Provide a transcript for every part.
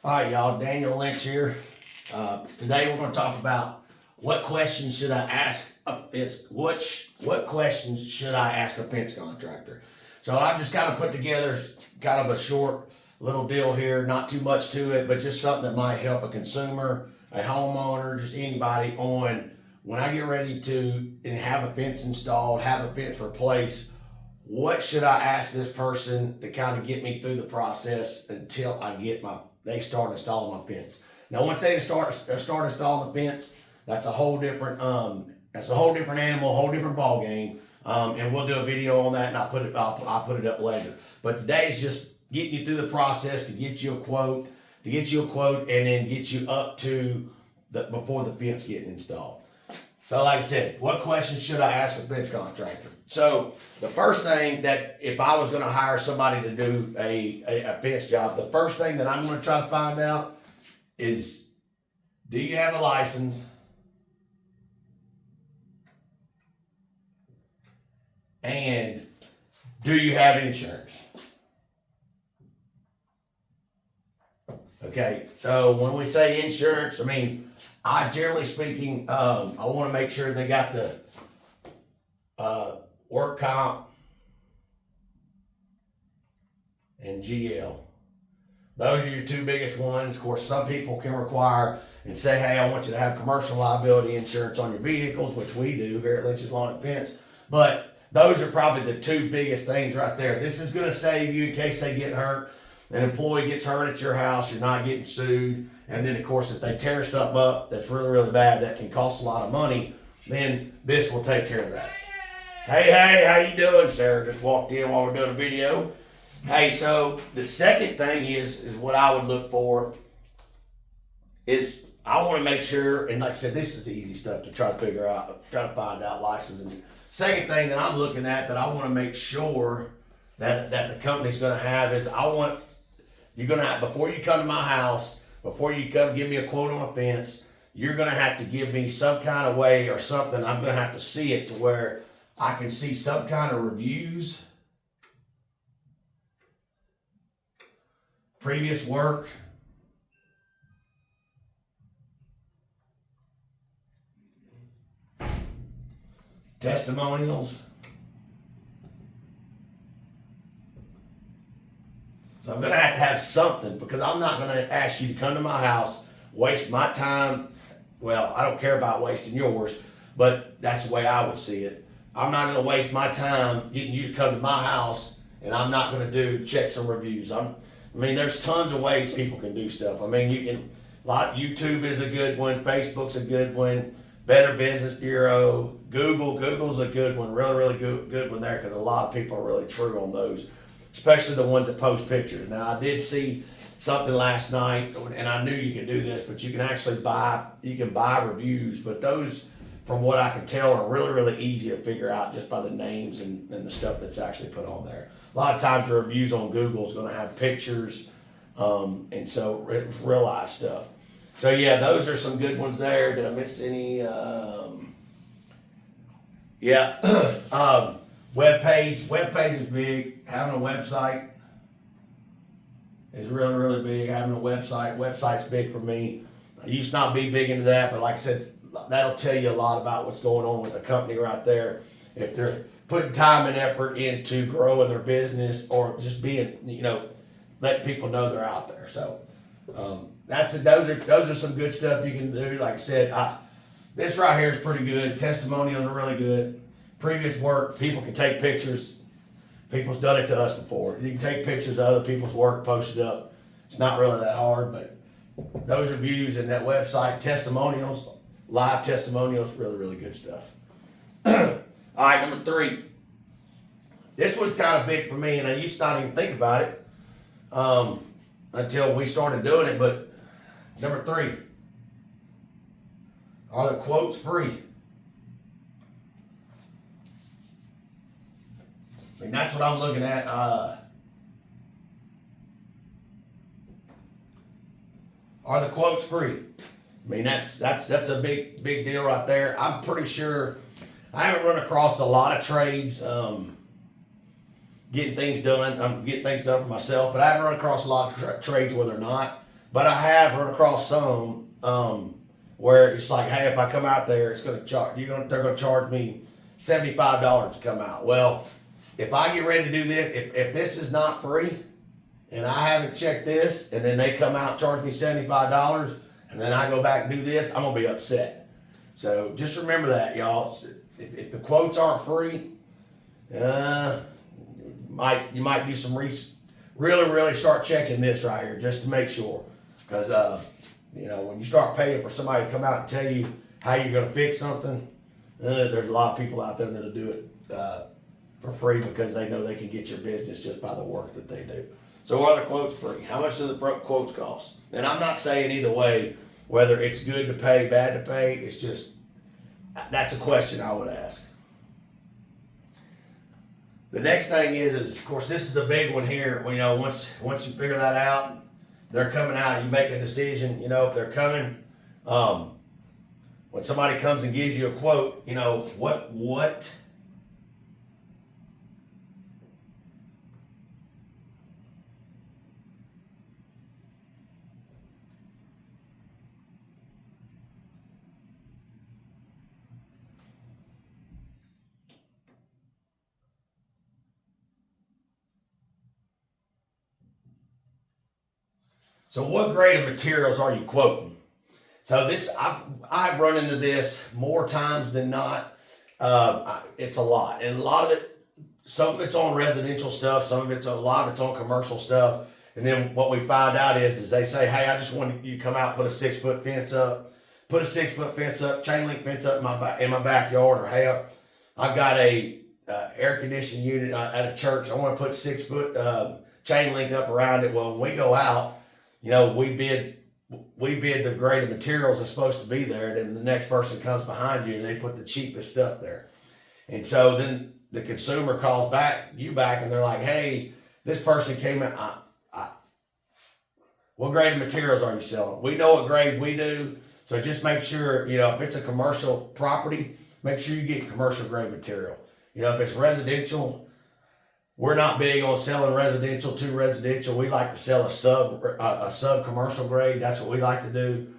All right, y'all, Daniel Lynch here. Today we're going to talk about what questions should I ask a fence, what questions should I ask a fence contractor? So I just kind of put together kind of a short little deal here, not too much to it, but just something that might help a consumer, a homeowner, just anybody on when I get ready to and have a fence installed, have a fence replaced. What should I ask this person to kind of get me through the process until I get they start installing my fence? Now, once they start installing the fence, that's a whole different animal, a whole different ball game. And we'll do a video on that, and I'll put it up later. But today is just getting you through the process to get you a quote, and then get you up to before the fence getting installed. So like I said, what questions should I ask a fence contractor? So the first thing that if I was going to hire somebody to do a fence job, the first thing that I'm going to try to find out is, do you have a license? And do you have insurance? Okay, so when we say insurance, I mean, generally speaking, I want to make sure they got the work comp and GL. Those are your two biggest ones. Of course, some people can require and say, hey, I want you to have commercial liability insurance on your vehicles, which we do here at Lynch's Lawn and Fence. But those are probably the two biggest things right there. This is going to save you in case they get hurt. An employee gets hurt at your house, you're not getting sued. And then, of course, if they tear something up that's really, really bad, that can cost a lot of money, then this will take care of that. Hey, how you doing, Sarah? Just walked in while we're doing a video. Hey, so the second thing is what I would look for is I want to make sure, and like I said, this is the easy stuff to try to figure out, try to find out licensing. Second thing that I'm looking at that I want to make sure that the company's going to have is you're going to have, before you come to my house, before you come give me a quote on a fence, you're going to have to give me some kind of way or something. I'm going to have to see it to where I can see some kind of reviews, previous work, testimonials. So I'm going to have something, because I'm not going to ask you to come to my house, waste my time. Well, I don't care about wasting yours, but that's the way I would see it. I'm not going to waste my time getting you to come to my house, and I'm not going to check some reviews. I mean, there's tons of ways people can do stuff. I mean, YouTube is a good one, Facebook's a good one, Better Business Bureau, Google's a good one, really, really good one there, because a lot of people are really true on those, especially the ones that post pictures. Now, I did see something last night, and I knew you could do this, but you can actually buy reviews, but those, from what I can tell, are really, really easy to figure out just by the names and the stuff that's actually put on there. A lot of times the reviews on Google is going to have pictures, and so it's real life stuff. So yeah, those are some good ones there. Did I miss any? Web page is big. Having a website is really, really big. Having a website's big for me. I used to not be big into that, but like I said, that'll tell you a lot about what's going on with the company right there. If they're putting time and effort into growing their business, or just being, letting people know they're out there. So those are some good stuff you can do. Like I said, this right here is pretty good. Testimonials are really good. Previous work, people can take pictures. People's done it to us before. You can take pictures of other people's work, post it up. It's not really that hard, but those reviews and that website, testimonials, live testimonials, really, really good stuff. All right, number 3. This was kind of big for me, and I used to not even think about it until we started doing it, but number 3, are the quotes free? I mean, that's what I'm looking at. Are the quotes free? I mean, that's a big deal right there. I'm pretty sure I haven't run across a lot of trades getting things done. I'm getting things done for myself, but I haven't run across a lot of trades where they're not. but I have run across some where it's like, hey, if I come out there, it's going to charge. They're going to charge me $75 to come out. Well, if I get ready to do this, if this is not free, and I haven't checked this, and then they come out and charge me $75, and then I go back and do this, I'm gonna be upset. So just remember that, y'all. If the quotes aren't free, you might do some really start checking this right here just to make sure, because when you start paying for somebody to come out and tell you how you're gonna fix something, there's a lot of people out there that'll do it for free because they know they can get your business just by the work that they do. So are the quotes free? How much do the quotes cost? And I'm not saying either way, whether it's good to pay, bad to pay. It's just, that's a question I would ask. The next thing is of course, this is a big one here. Once you figure that out, they're coming out, you make a decision, if they're coming, when somebody comes and gives you a quote, what So what grade of materials are you quoting? So I've run into this more times than not. It's a lot, and a lot of it, some of it's on residential stuff, a lot of it's on commercial stuff. And then what we find out is they say, hey, I just want you to come out, put a 6-foot fence up, chain link fence up in my backyard, or hey, I've got a air conditioning unit at a church. I want to put 6-foot chain link up around it. Well, when we go out, we bid the grade of materials that's supposed to be there. Then the next person comes behind you and they put the cheapest stuff there. And so then the consumer calls you back, and they're like, hey, this person came in. What grade of materials are you selling? We know what grade we do. So just make sure, if it's a commercial property, make sure you get commercial grade material. If it's residential, we're not big on selling residential to residential. We like to sell a sub commercial grade. That's what we like to do.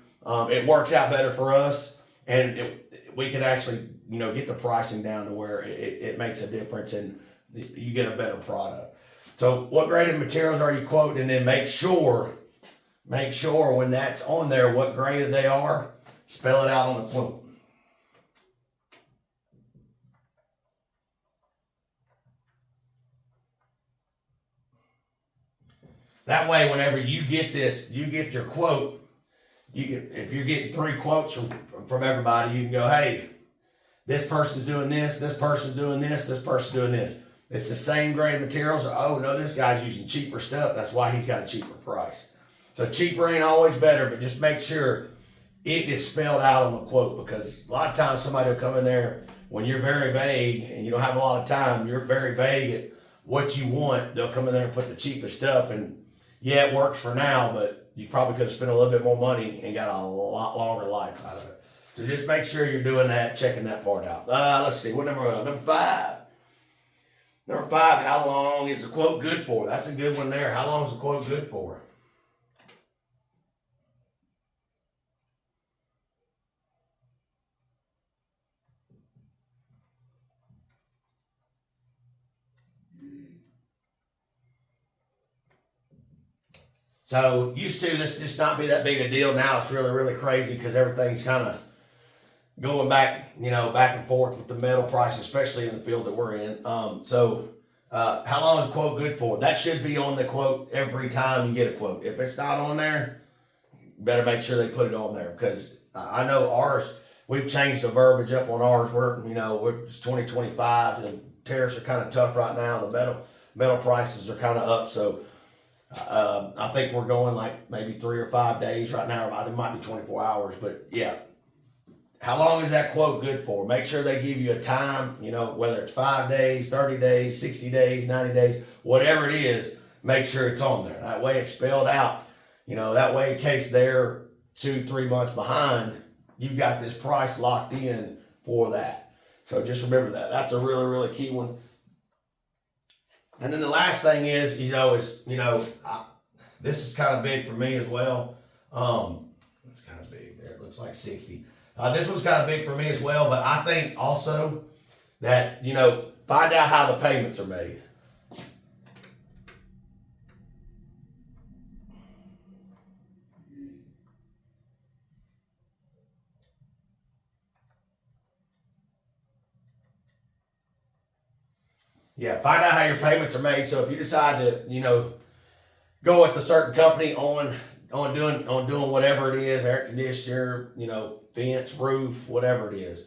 It works out better for us, and we can actually get the pricing down to where it makes a difference and you get a better product. So what grade of materials are you quoting? And then make sure when that's on there what grade they are. Spell it out on the quote. That way, whenever you get your quote, if you're getting 3 quotes from everybody, you can go, hey, this person's doing this person's doing this person's doing this. It's the same grade of materials. Or, oh, no, this guy's using cheaper stuff. That's why he's got a cheaper price. So cheaper ain't always better, but just make sure it is spelled out on the quote, because a lot of times somebody will come in there when you're very vague and you don't have a lot of time, you're very vague at what you want. They'll come in there and put the cheapest stuff, and yeah, it works for now, but you probably could have spent a little bit more money and got a lot longer life out of it. So just make sure you're doing that, checking that part out. Let's see, what number are we on? Number 5. Number 5, how long is the quote good for? That's a good one there. How long is the quote good for? So used to this just not be that big a deal. Now it's really crazy because everything's kind of going back, back and forth with the metal price, especially in the field that we're in. So how long is a quote good for? That should be on the quote every time you get a quote. If it's not on there, you better make sure they put it on there, because I know ours, we've changed the verbiage up on ours. It's 2025 and tariffs are kind of tough right now. The metal prices are kind of up. So I think we're going like maybe 3 or 5 days right now. It might be 24 hours, but yeah. How long is that quote good for? Make sure they give you a time, whether it's 5 days, 30 days, 60 days, 90 days, whatever it is, make sure it's on there. That way it's spelled out, that way in case they're 2-3 months behind, you've got this price locked in for that. So just remember that. That's a really key one. And then the last thing is, this is kind of big for me as well. It's kind of big there. It looks like 60. This one's kind of big for me as well, but I think also that, find out how the payments are made. Yeah, find out how your payments are made. So if you decide to, go with a certain company on doing whatever it is, air conditioner, fence, roof, whatever it is,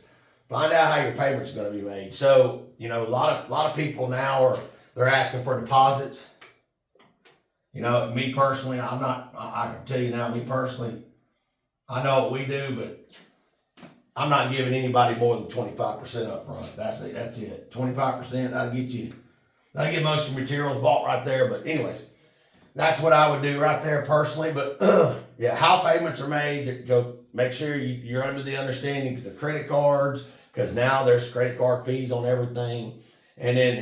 find out how your payments are going to be made. So a lot of people now they're asking for deposits. Me personally, I can tell you now, me personally, I know what we do, but I'm not giving anybody more than 25% up front. That's it. 25%, that'll get most of your materials bought right there. But anyways, that's what I would do right there personally. But yeah, how payments are made, go make sure you're under the understanding of the credit cards, because now there's credit card fees on everything. And then,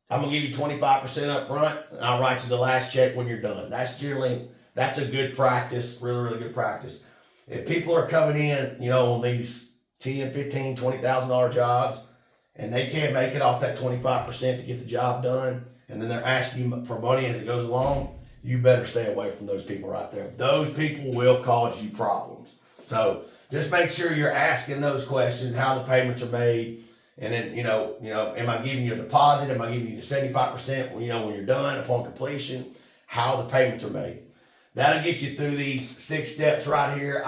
I'm gonna give you 25% up front, and I'll write you the last check when you're done. That's a good practice, really, really good practice. If people are coming in, on these $10, $15, $20,000 jobs, and they can't make it off that 25% to get the job done, and then they're asking you for money as it goes along, you better stay away from those people right there. Those people will cause you problems. So just make sure you're asking those questions, how the payments are made, and then, am I giving you a deposit? Am I giving you the 75% when you're done upon completion? How the payments are made. That'll get you through these 6 steps right here.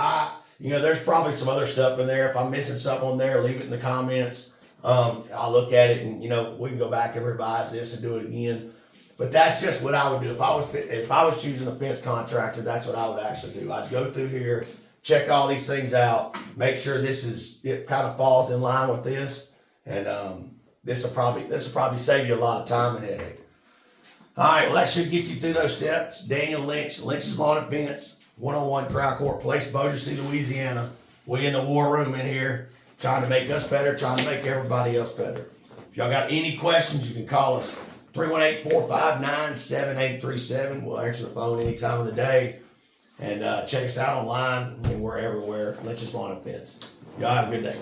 There's probably some other stuff in there. If I'm missing something on there, leave it in the comments. I'll look at it and, we can go back and revise this and do it again. But that's just what I would do. If I was choosing a fence contractor, that's what I would actually do. I'd go through here, check all these things out, make sure it kind of falls in line with this. And this will probably save you a lot of time and headache. All right, well, that should get you through those steps. Daniel Lynch, Lynch's Lawn and Fence, 101 Crowd Court Place, Bossier City, Louisiana. We in the war room in here, trying to make us better, trying to make everybody else better. If y'all got any questions, you can call us 318-459-7837. We'll answer the phone any time of the day. And check us out online, and we're everywhere. Lynch's Lawn and Fence. Y'all have a good day.